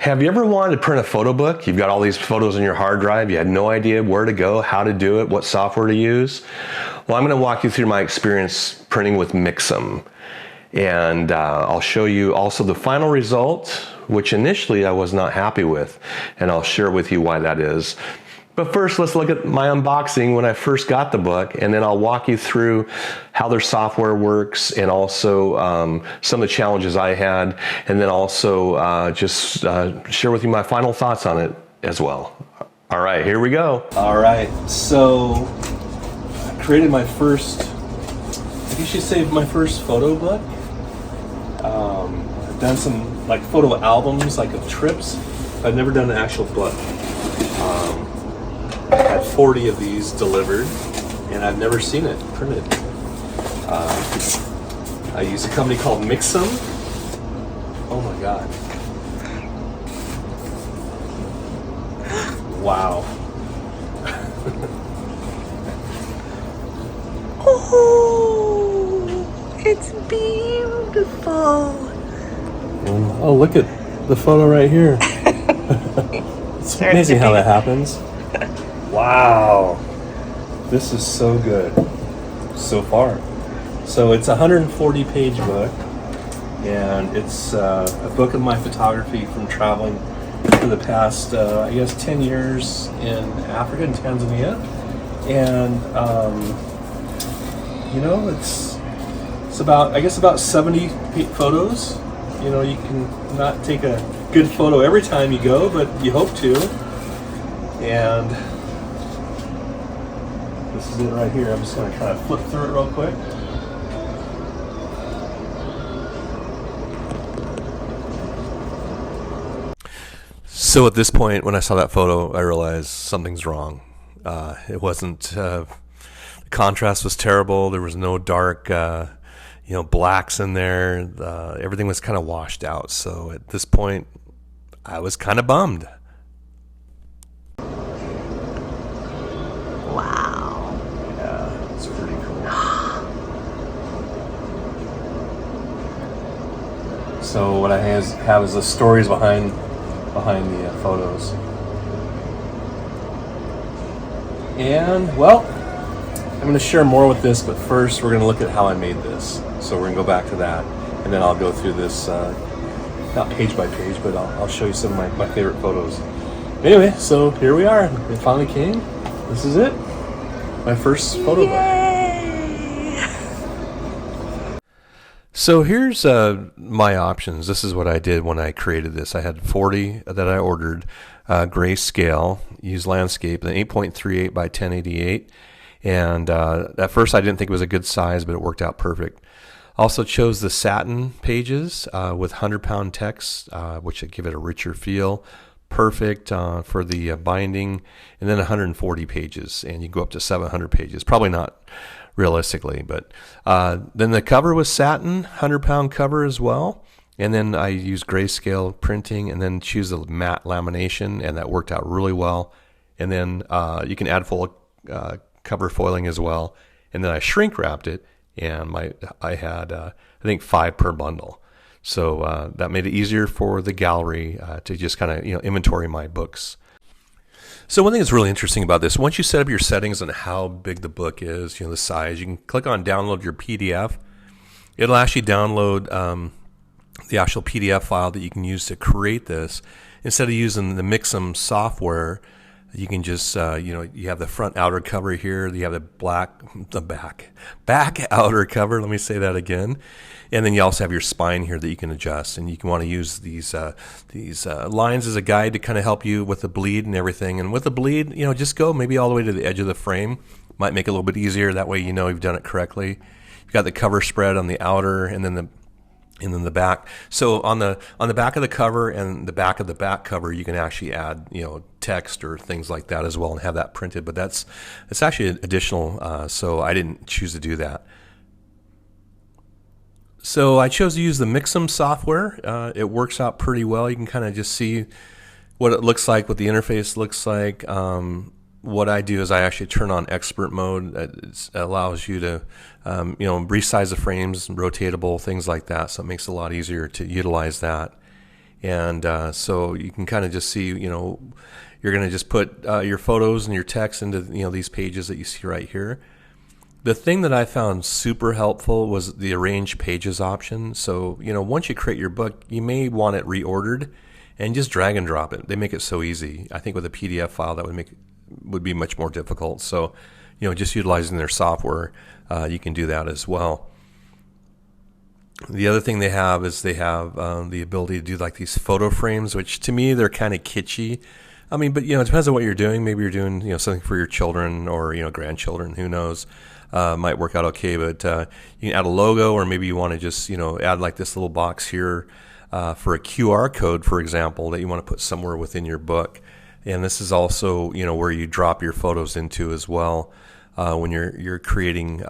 Have you ever wanted to print a photo book? You've got all these photos in your hard drive. You had no idea where to go, how to do it, what software to use. Well, I'm going to walk you through my experience printing with Mixam. And I'll show you also the final result, which initially I was not happy with. And I'll share with you why that is. But first, let's look at my unboxing when I first got the book, and then I'll walk you through how their software works and also some of the challenges I had, and then also just share with you my final thoughts on it as well. All right, here we go. All right, so I created my first, I guess you say my first photo book. I've done some like photo albums, like of trips. I've never done an actual book. I had 40 of these delivered, and I've never seen it printed. I use a company called Mixam. Oh my God. Wow. Oh, it's beautiful. Oh, look at the photo right here. It's amazing how that happens. Wow, this is so good so far. So it's a 140-page book, and it's a book of my photography from traveling for the past, I guess, 10 years in Africa and Tanzania. And you know, it's about, I guess, about 70 photos. You know, you can not take a good photo every time you go, but you hope to. And this is it right here. I'm just going to try to flip through it real quick. So at this point, when I saw that photo, I realized something's wrong. It wasn't, the contrast was terrible. There was no dark, blacks in there. Everything was kind of washed out. So at this point, I was kind of bummed. Wow. Yeah, it's pretty cool. So what I have is the stories behind the photos. And, well, I'm going to share more with this, but first we're going to look at how I made this. So we're going to go back to that, and then I'll go through this, not page by page, but I'll show you some of my favorite photos. Anyway, so here we are. It finally came. This is it. My first photo book. So here's my options. This is what I did when I created this. I had 40 that I ordered, grayscale, used landscape, an 8.38 by 1088. And at first I didn't think it was a good size, but it worked out perfect. Also chose the satin pages with 100-pound text, which would give it a richer feel. Perfect for the binding. And then 140 pages, and you go up to 700 pages. Probably not realistically, but then the cover was satin, 100-pound cover as well. And then I used grayscale printing, and then choose the matte lamination, and that worked out really well. And then you can add full cover foiling as well, and then I shrink wrapped it, and I had I think 5 per bundle, so that made it easier for the gallery to just kind of inventory my books. So one thing that's really interesting about this, once you set up your settings on how big the book is, the size, you can click on download your PDF. It'll actually download the actual PDF file that you can use to create this. Instead of using the Mixam software, you can just, you have the front outer cover here. You have the back outer cover. Let me say that again. And then you also have your spine here that you can adjust. And you can want to use these lines as a guide to kind of help you with the bleed and everything. And with the bleed, just go maybe all the way to the edge of the frame. Might make it a little bit easier. That way you've done it correctly. You've got the cover spread on the outer, and then the back. So on the back of the cover and the back of the back cover, you can actually add text or things like that as well and have that printed. But it's actually additional, so I didn't choose to do that. So I chose to use the Mixam software. It works out pretty well. You can kind of just see what it looks like, what the interface looks like. What I do is I actually turn on expert mode. It allows you to, resize the frames, rotatable, things like that. So it makes it a lot easier to utilize that. And so you can kind of just see, you're going to just put your photos and your text into, these pages that you see right here. The thing that I found super helpful was the arrange pages option. So, once you create your book, you may want it reordered and just drag and drop it. They make it so easy. I think with a PDF file that would be much more difficult. So, just utilizing their software, you can do that as well. The other thing they have is the ability to do like these photo frames, which to me, they're kind of kitschy. I mean, but, it depends on what you're doing. Maybe you're doing, something for your children or, grandchildren, who knows, might work out okay. But you can add a logo, or maybe you want to just, add like this little box here for a QR code, for example, that you want to put somewhere within your book. And this is also, where you drop your photos into as well when you're creating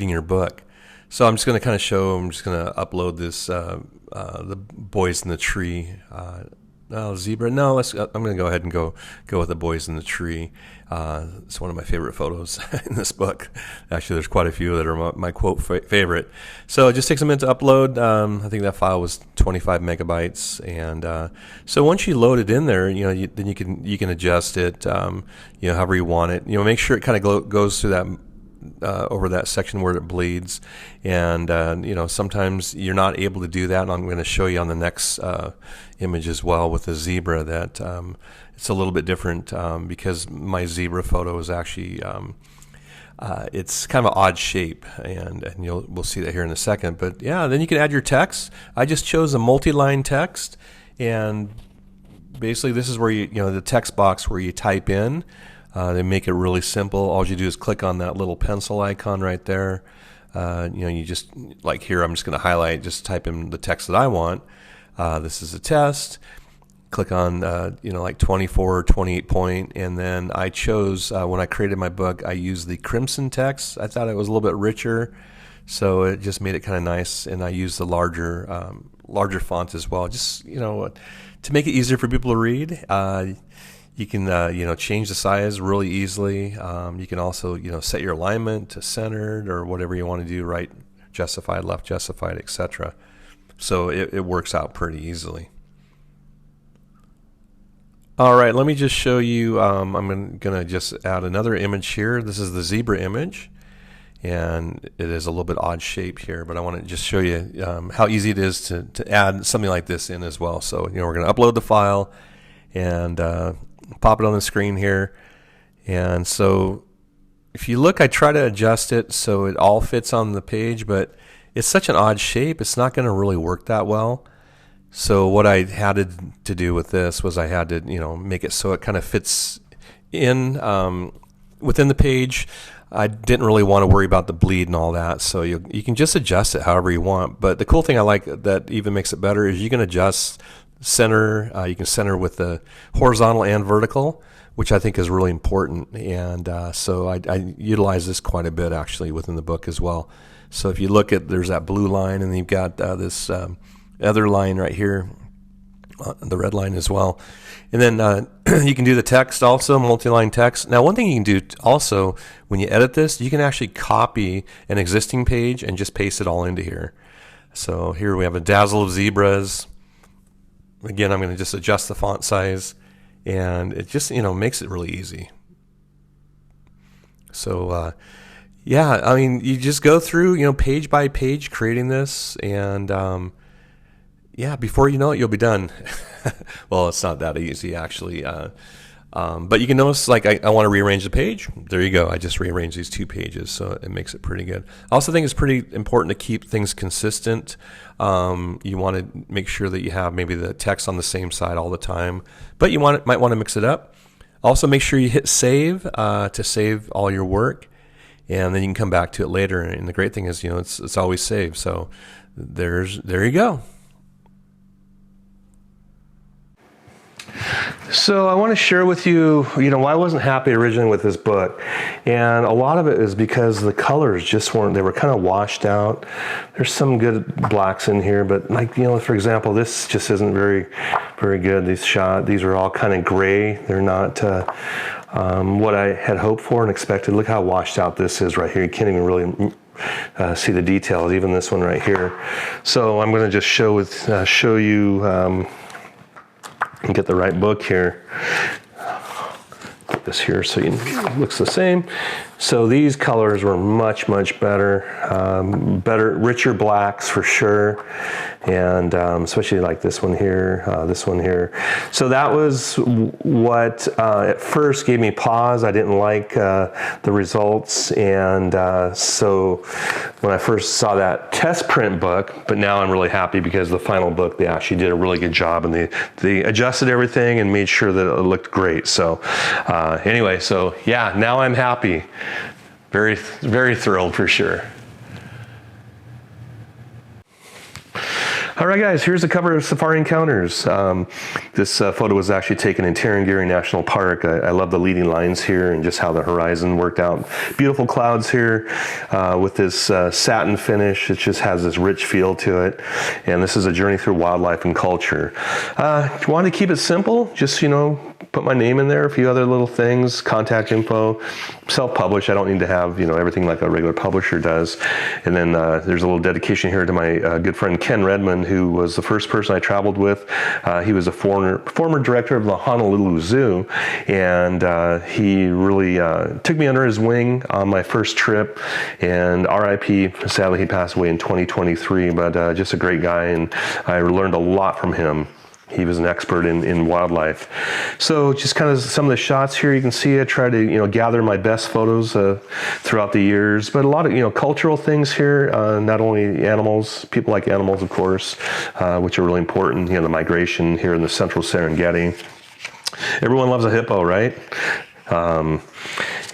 your book. So I'm just going to kind of show. I'm just going to upload this the boys in the tree. Zebra. No, I'm going to go ahead and go with the boys in the tree. It's one of my favorite photos in this book. Actually, there's quite a few that are my quote favorite. So it just takes a minute to upload. I think that file was 25 megabytes, and so once you load it in there, then you can adjust it, however you want it. Make sure it kind of goes through that. Over that section where it bleeds, and sometimes you're not able to do that, and I'm going to show you on the next image as well with the zebra that it's a little bit different because my zebra photo is actually it's kind of an odd shape, and we'll see that here in a second. But yeah, then you can add your text. I just chose a multi-line text, and basically this is where the text box where you type in. They make it really simple. All you do is click on that little pencil icon right there. You just, like here, I'm just going to highlight, just type in the text that I want. This is a test. Click on, like 24 or 28 point. And then I chose, when I created my book, I used the crimson text. I thought it was a little bit richer, so it just made it kind of nice. And I used the larger font as well, just, to make it easier for people to read. You can, change the size really easily. You can also, set your alignment to centered or whatever you want to do, right justified, left justified, etc. So it works out pretty easily. All right, let me just show you. I'm going to just add another image here. This is the zebra image, and it is a little bit odd shape here, but I want to just show you how easy it is to add something like this in as well. So, we're going to upload the file and pop it on the screen here. And so if you look, I try to adjust it so it all fits on the page, but it's such an odd shape, it's not going to really work that well. So what I had to do with this was I had to, make it so it kind of fits in within the page. I didn't really want to worry about the bleed and all that, so you can just adjust it however you want. But the cool thing I like that even makes it better is you can adjust center. You can center with the horizontal and vertical, which I think is really important. And so I utilize this quite a bit actually within the book as well. So if you look at, there's that blue line, and then you've got this other line right here, the red line as well. And then you can do the text also, multi-line text. Now, one thing you can do also when you edit this, you can actually copy an existing page and just paste it all into here. So here we have a dazzle of zebras. Again, I'm going to just adjust the font size, and it just, makes it really easy. So, yeah, I mean, you just go through, page by page creating this, and, yeah, before you know it, you'll be done. Well, it's not that easy, actually. But you can notice, like, I want to rearrange the page. There you go. I just rearranged these two pages, so it makes it pretty good. I also think it's pretty important to keep things consistent. You want to make sure that you have maybe the text on the same side all the time, but you might want to mix it up. Also, make sure you hit save to save all your work, and then you can come back to it later. And the great thing is, it's always saved. So there you go. So I want to share with you, why I wasn't happy originally with this book. And a lot of it is because the colors just weren't, they were kind of washed out. There's some good blacks in here, but for example, this just isn't very, very good. These are all kind of gray. They're not what I had hoped for and expected. Look how washed out this is right here. You can't even really see the details, even this one right here. So I'm going to just show you and get the right book here. Put this here so it looks the same. So these colors were much better, richer blacks for sure, and especially like this one here, this one here. So that was what at first gave me pause. I didn't like the results, and so when I first saw that test print book, but now I'm really happy because the final book, they actually did a really good job, and they adjusted everything and made sure that it looked great. So anyway, so yeah, now I'm happy. Very thrilled for sure. All right, guys, here's the cover of Safari Encounters. This photo was actually taken in Tarangire National Park. I love the leading lines here and just how the horizon worked out. Beautiful clouds here with this satin finish. It just has this rich feel to it. And this is a journey through wildlife and culture. Want to keep it simple, just, put my name in there, a few other little things, contact info, self-publish. I don't need to have, everything like a regular publisher does. And then there's a little dedication here to my good friend Ken Redmond, who was the first person I traveled with. He was a former director of the Honolulu Zoo, and he really took me under his wing on my first trip. And RIP, sadly he passed away in 2023, but just a great guy, and I learned a lot from him. He was an expert in wildlife. So just kind of some of the shots here, you can see I try to gather my best photos throughout the years, but a lot of cultural things here, not only animals, people like animals of course, which are really important, the migration here in the central Serengeti. Everyone loves a hippo, right?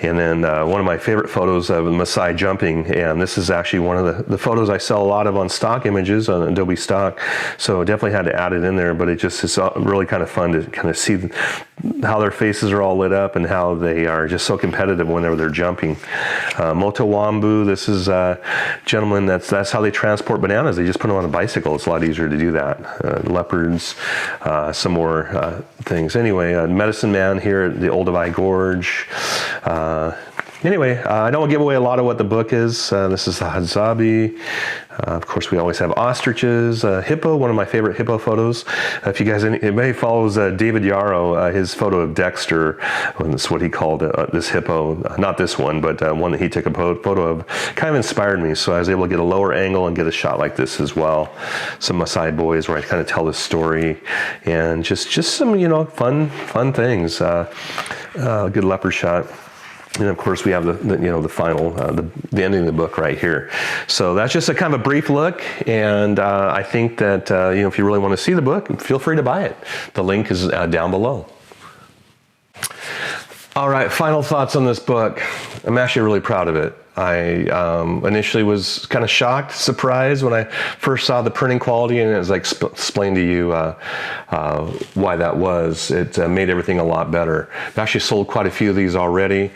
And then one of my favorite photos of Maasai jumping, and this is actually one of the photos I sell a lot of on stock images, on Adobe Stock, so definitely had to add it in there, but it just is really kind of fun to kind of see how their faces are all lit up and how they are just so competitive whenever they're jumping. Moto Wambu, this is a gentleman, that's how they transport bananas. They just put them on a bicycle. It's a lot easier to do that. Leopards, some more things. Anyway, Medicine Man here at the Olduvai Gorge. Anyway, I don't give away a lot of what the book is. This is the Hadzabe. Of course, we always have ostriches. Hippo, one of my favorite hippo photos. If you guys, anybody follows David Yarrow, his photo of Dexter, that's what he called this hippo. Not this one, but one that he took a photo of, kind of inspired me. So I was able to get a lower angle and get a shot like this as well. Some Maasai boys where I kind of tell this story, and just some fun things. Good leopard shot. And of course, we have the final, the ending of the book right here. So that's just a kind of a brief look, and I think that if you really want to see the book, feel free to buy it. The link is down below. All right, final thoughts on this book. I'm actually really proud of it. I initially was kind of shocked, surprised when I first saw the printing quality, and as I explained to you why that was, it made everything a lot better. I've actually sold quite a few of these already.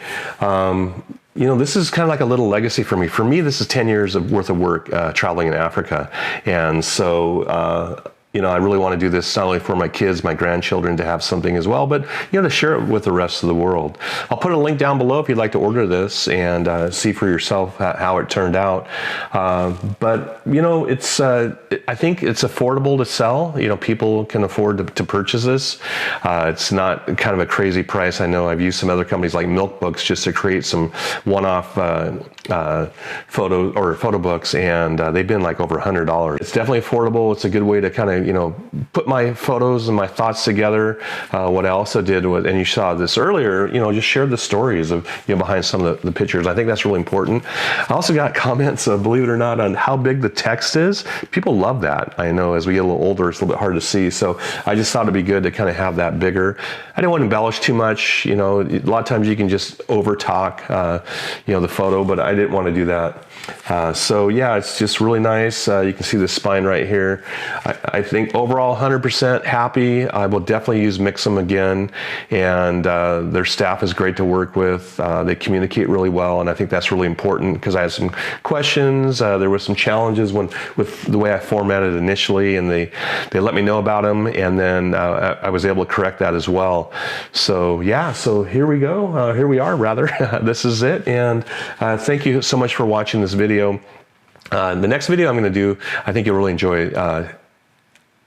This is kind of like a little legacy for me. For me, this is 10 years worth of work traveling in Africa, and so I really want to do this not only for my kids, my grandchildren to have something as well, but to share it with the rest of the world. I'll put a link down below if you'd like to order this and see for yourself how it turned out. But it's I think it's affordable to sell. People can afford to purchase this. It's not kind of a crazy price. I know I've used some other companies like Milk Books just to create some one-off photo books, and they've been like over $100. It's definitely affordable. It's a good way to kind of put my photos and my thoughts together. What I also did was, and you saw this earlier, just shared the stories of behind some of the pictures. I think that's really important. I also got comments, believe it or not, on how big the text is. People love that. I know as we get a little older, it's a little bit hard to see. So I just thought it'd be good to kind of have that bigger. I didn't want to embellish too much. A lot of times you can just over talk, the photo, but I didn't want to do that. So yeah, it's just really nice. You can see the spine right here. I think overall 100% happy. I will definitely use Mixam again, and their staff is great to work with. They communicate really well, and I think that's really important because I had some questions. There were some challenges with the way I formatted initially, and they let me know about them, and then I was able to correct that as well. So yeah, so here we go. Here we are, rather. This is it, and thank you so much for watching this this video. The next video I'm going to do, I think you'll really enjoy.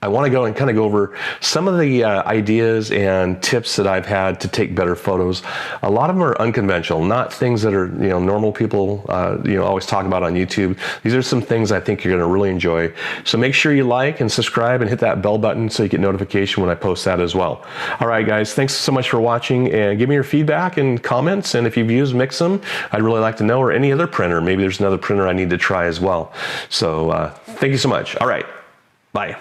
I want to go and kind of go over some of the ideas and tips that I've had to take better photos. A lot of them are unconventional, not things that are, normal people, always talk about on YouTube. These are some things I think you're going to really enjoy. So make sure you like and subscribe and hit that bell button so you get notification when I post that as well. All right, guys, thanks so much for watching, and give me your feedback and comments. And if you've used Mixam, I'd really like to know, or any other printer. Maybe there's another printer I need to try as well. So thank you so much. All right, bye.